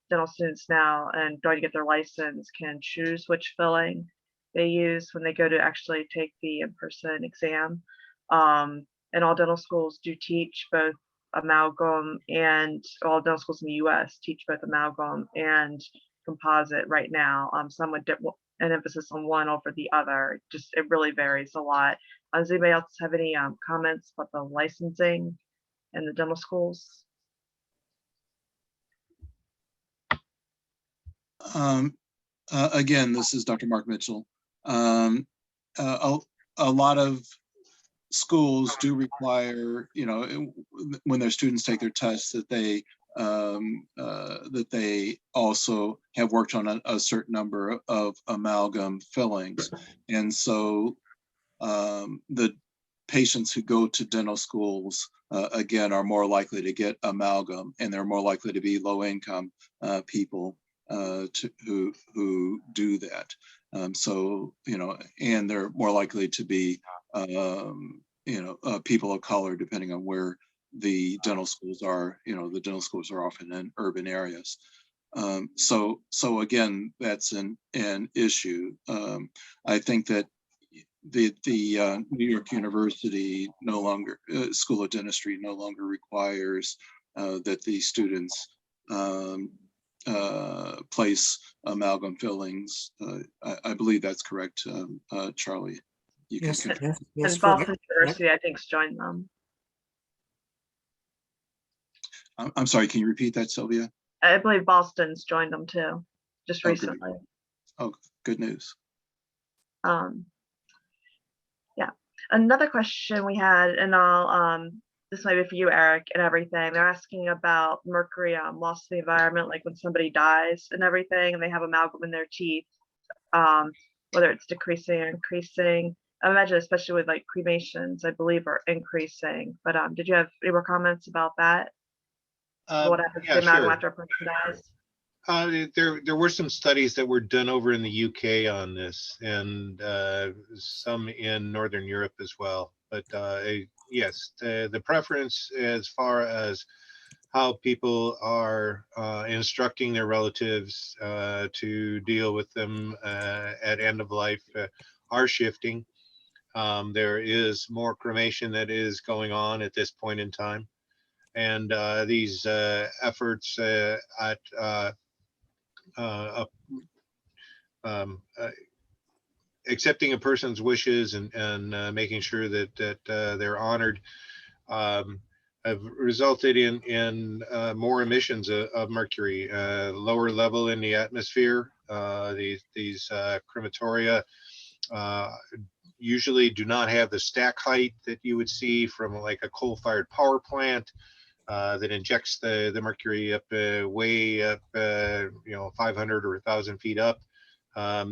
dental students now and going to get their license can choose which filling they use when they go to actually take the in-person exam. And all dental schools do teach both amalgam, and all dental schools in the US teach both amalgam and composite right now. Some would dip an emphasis on one over the other. Just it really varies a lot. Does anybody else have any comments about the licensing in the dental schools? Again, this is Dr. Mark Mitchell. A lot of schools do require, when their students take their tests, that they also have worked on a certain number of amalgam fillings. And so the patients who go to dental schools, again, are more likely to get amalgam, and they're more likely to be low-income people. who do that. So, and they're more likely to be, people of color, depending on where the dental schools are. The dental schools are often in urban areas. So again, that's an issue. I think that the New York University no longer, School of Dentistry no longer requires that the students place amalgam fillings. I believe that's correct, Charlie. You can Yes, confirm. yes, yes, And correct, Boston correct. University, I think, joined them. I'm sorry, can you repeat that, Sylvia? I believe Boston's joined them too, just Oh, great. recently. Oh, good news. Yeah. Another question we had, and this might be for you, Eric, and everything. They're asking about mercury loss to the environment, like when somebody dies and everything, and they have amalgam in their teeth, whether it's decreasing or increasing. I imagine, especially with like cremations, I believe are increasing. But did you have any more comments about that? What happens to Yeah, the amalgam sure. after a person dies? There were some studies that were done over in the UK on this, and some in Northern Europe as well. But yes, the preference as far as how people are instructing their relatives to deal with them at end of life are shifting. There is more cremation that is going on at this point in time, and these efforts at accepting a person's wishes and making sure that they're honored have resulted in more emissions of mercury, lower level in the atmosphere. These crematoria usually do not have the stack height that you would see from like a coal-fired power plant that injects the mercury up way up, 500 or 1,000 feet up.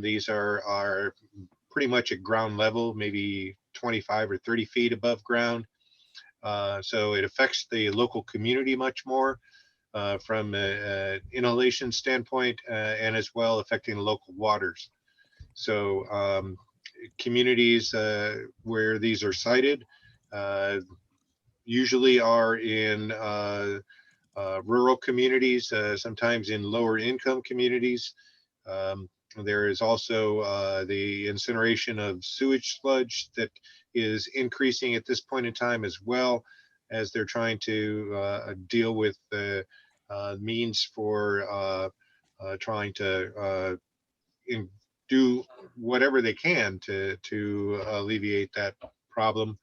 These are pretty much at ground level, maybe 25 or 30 feet above ground. So it affects the local community much more from an inhalation standpoint, and as well affecting local waters. So communities where these are sited usually are in rural communities, sometimes in lower income communities. There is also the incineration of sewage sludge that is increasing at this point in time, as well as they're trying to deal with the means for trying to do whatever they can to alleviate that problem.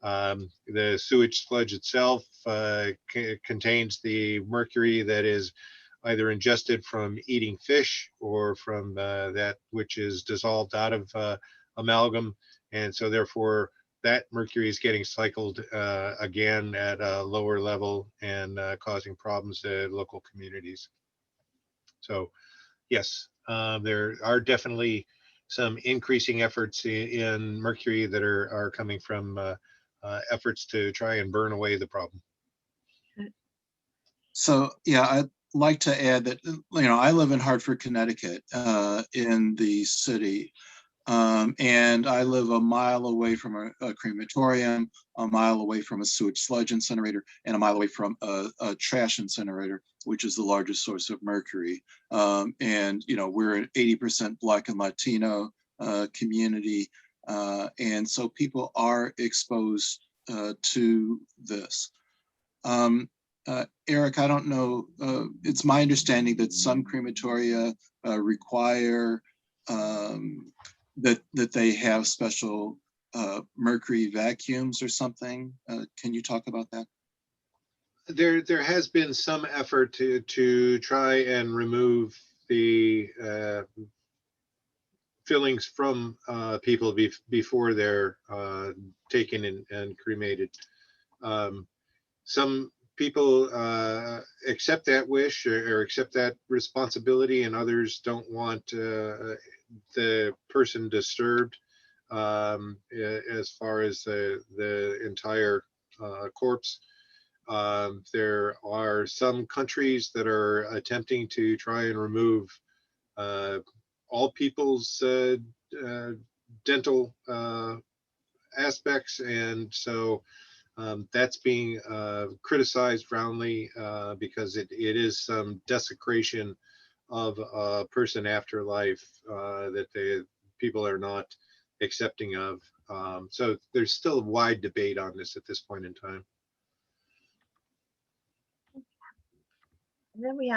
The sewage sludge itself contains the mercury that is either ingested from eating fish or from that which is dissolved out of amalgam. And so therefore that mercury is getting cycled again at a lower level and causing problems to local communities. So yes, there are definitely some increasing efforts in mercury that are coming from efforts to try and burn away the problem. So yeah, I'd like to add that I live in Hartford, Connecticut, in the city, and I live a mile away from a crematorium, a mile away from a sewage sludge incinerator, and a mile away from a trash incinerator, which is the largest source of mercury. And we're an 80% Black and Latino community, and so people are exposed to this. Eric, I don't know. It's my understanding that some crematoria require that they have special mercury vacuums or something. Can you talk about that? There has been some effort to try and remove the fillings from people before they're taken and cremated. Some people accept that wish or accept that responsibility, and others don't want the person disturbed as far as the entire corpse. There are some countries that are attempting to try and remove all people's dental aspects, and so that's being criticized roundly because it is some desecration of a person afterlife that people are not accepting of. So there's still a wide debate on this at this point in time. And then we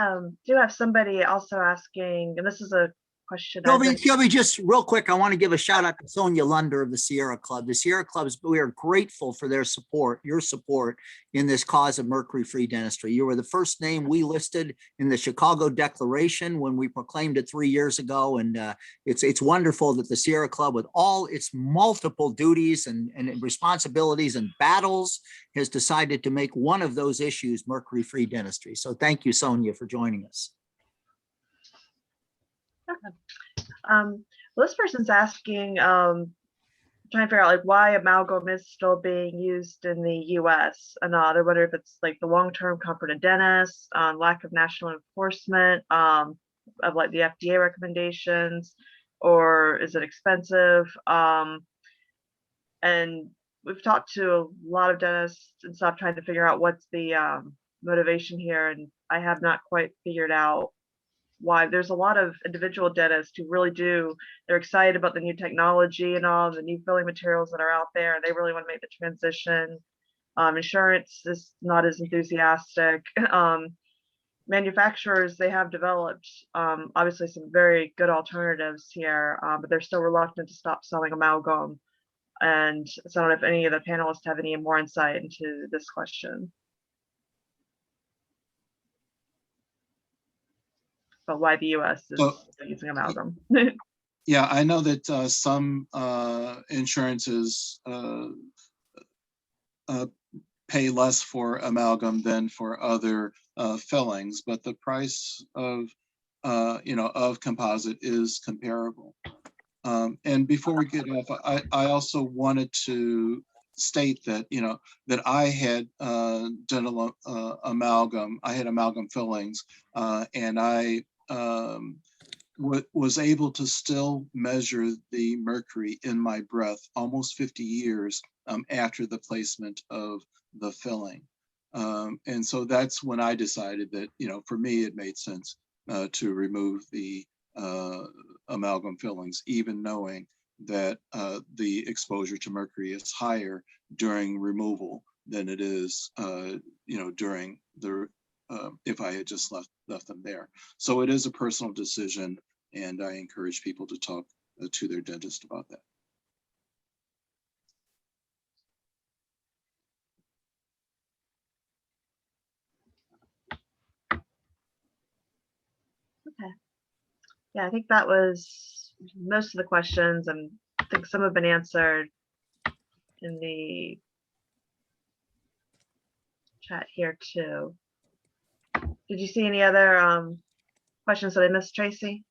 do have somebody also asking, and this is a question. I've been- Sylvie, just real quick, I want to give a shout out to Sonia Lunder of the Sierra Club. The Sierra Clubs, we are grateful for their support, your support in this cause of mercury-free dentistry. You were the first name we listed in the Chicago Declaration when we proclaimed it 3 years ago. And it's wonderful that the Sierra Club, with all its multiple duties and responsibilities and battles, has decided to make one of those issues mercury-free dentistry. So thank you, Sonia, for joining us. Well, this person's asking, trying to figure out like why amalgam is still being used in the US. And they wonder if it's like the long-term comfort of dentists, lack of national enforcement of like the FDA recommendations, or is it expensive? And we've talked to a lot of dentists and stuff trying to figure out what's the motivation here, and I have not quite figured out why. There's a lot of individual dentists who really they're excited about the new technology and all the new filling materials that are out there, and they really want to make the transition. Insurance is not as enthusiastic. Manufacturers, they have developed obviously some very good alternatives here, but they're still reluctant to stop selling amalgam. And so I don't know if any of the panelists have any more insight into this question. But why the US is using amalgam. Yeah, I know that some insurances pay less for amalgam than for other fillings, but the price of of composite is comparable. And before we get off, I also wanted to state that that I had dental amalgam. I had amalgam fillings, and I was able to still measure the mercury in my breath almost 50 years after the placement of the filling. And so that's when I decided that, for me, it made sense to remove the amalgam fillings, even knowing that the exposure to mercury is higher during removal than it is, during the if I had just left them there. So it is a personal decision, and I encourage people to talk to their dentist about that. Okay. Yeah, I think that was most of the questions, and I think some have been answered in the chat here too. Did you see any other questions that I missed, Tracy?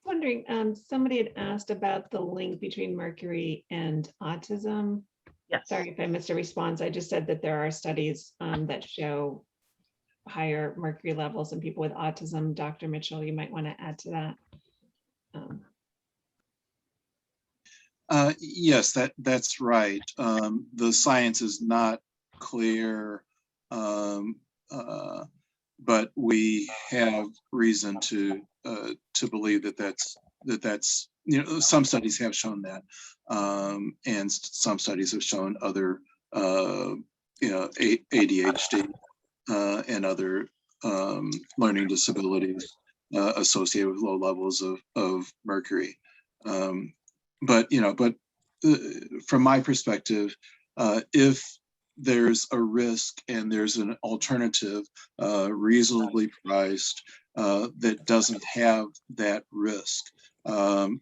Wondering, somebody had asked about the link between mercury and autism. Yes. Sorry if I missed a response. I just said that there are studies that show higher mercury levels in people with autism. Dr. Mitchell, you might want to add to that. Yes, that's right. The science is not clear, but we have reason to believe that's some studies have shown that, and some studies have shown other ADHD and other learning disabilities associated with low levels of mercury. But from my perspective, if there's a risk and there's an alternative reasonably priced that doesn't have that risk,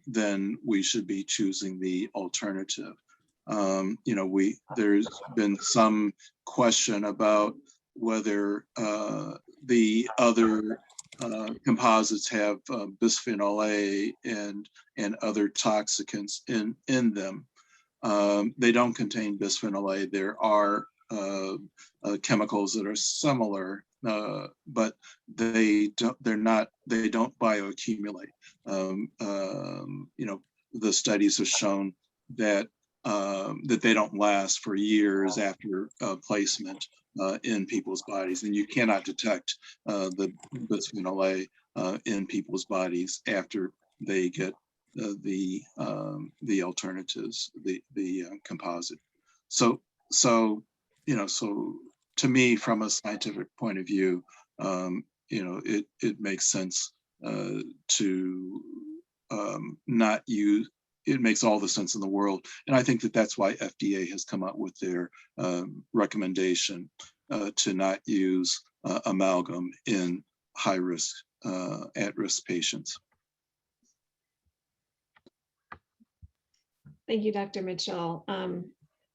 then we should be choosing the alternative. There's been some question about whether the other composites have bisphenol A and other toxicants in them. They don't contain bisphenol A. There are chemicals that are similar, but they don't bioaccumulate. The studies have shown that that they don't last for years after placement in people's bodies, and you cannot detect the bisphenol A in people's bodies after they get the alternatives, the composite. So to me, from a scientific point of view, it makes sense to not use. It makes all the sense in the world, and I think that that's why FDA has come up with their recommendation to not use amalgam in high risk, at-risk patients. Thank you, Dr. Mitchell.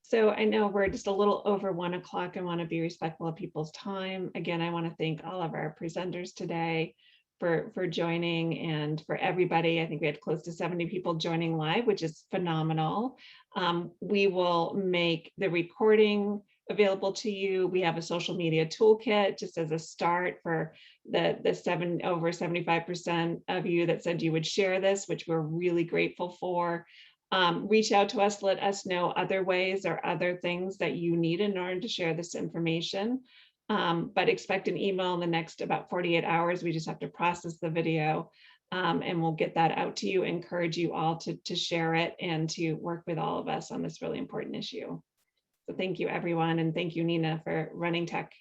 So I know we're just a little over 1 o'clock. I want to be respectful of people's time. Again, I want to thank all of our presenters today for joining, and for everybody. I think we had close to 70 people joining live, which is phenomenal. We will make the recording available to you. We have a social media toolkit just as a start for the over 75% of you that said you would share this, which we're really grateful for. Reach out to us, let us know other ways or other things that you need in order to share this information. But expect an email in the next about 48 hours. We just have to process the video, and we'll get that out to you. Encourage you all to share it and to work with all of us on this really important issue. So thank you, everyone. And thank you, Nina, for running tech.